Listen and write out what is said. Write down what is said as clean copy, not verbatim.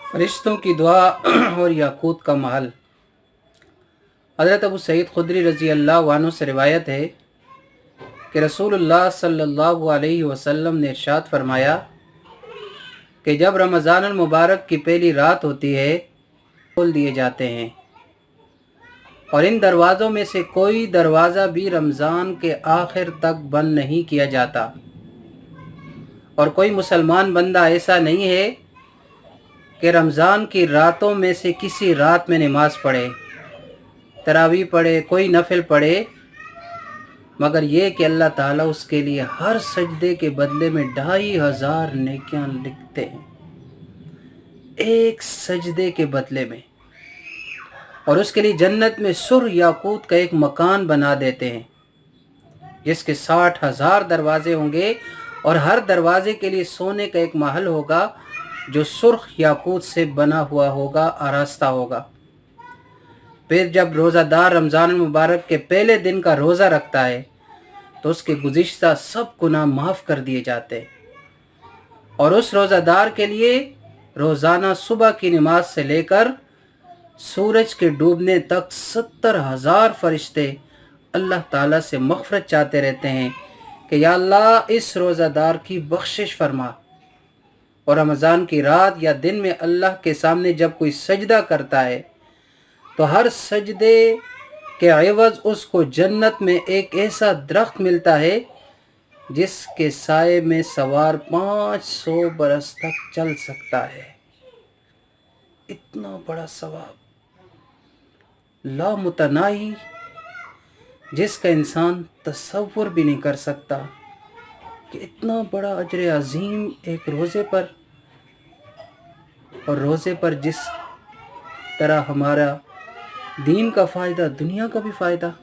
फरिश्तों की दुआ और याकूत का महल। हज़रत अबू सईद खुदरी रज़ी अल्लाह अन्हु से रिवायत है कि रसूलुल्लाह सल्लल्लाहु अलैहि वसल्लम ने इरशाद फरमाया कि जब रमज़ान मुबारक की पहली रात होती है खोल दिए जाते हैं और इन दरवाज़ों में से कोई दरवाज़ा भी रमज़ान के आखिर तक बंद नहीं किया जाता और कोई मुसलमान बंदा ऐसा नहीं है कि रमज़ान की रातों में से किसी रात में नमाज पढ़े, तरावी पढ़े, कोई नफिल पढ़े, मगर ये कि अल्लाह ताला उसके लिए हर सजदे के बदले में 2500 नेकियां लिखते हैं, एक सजदे के बदले में। और उसके लिए जन्नत में सुर याकूत का एक मकान बना देते हैं जिसके 60,000 दरवाजे होंगे और हर दरवाजे के लिए सोने का एक महल होगा जो सुर्ख याकूत से बना हुआ होगा, आरास्ता होगा। फिर जब रोज़ादार रमज़ान मुबारक के पहले दिन का रोज़ा रखता है तो उसके गुज़िश्ता सब गुनाह माफ़ कर दिए जाते हैं और उस रोज़ादार के लिए रोज़ाना सुबह की नमाज से लेकर सूरज के डूबने तक 70,000 फरिश्ते अल्लाह ताला से मग़फ़िरत चाहते रहते हैं कि या अल्लाह इस रोज़ादार की बख्शिश फरमा। और रमज़ान की रात या दिन में अल्लाह के सामने जब कोई सजदा करता है तो हर सजदे के एवज़ उसको जन्नत में एक ऐसा दरख्त मिलता है जिसके साए में सवार 500 बरस तक चल सकता है। इतना बड़ा सवाब लामुतनाही जिसका इंसान तसव्वुर भी नहीं कर सकता कि इतना बड़ा अजर अज़ीम एक रोज़े पर। और रोज़े पर जिस तरह हमारा दीन का फ़ायदा, दुनिया का भी फ़ायदा।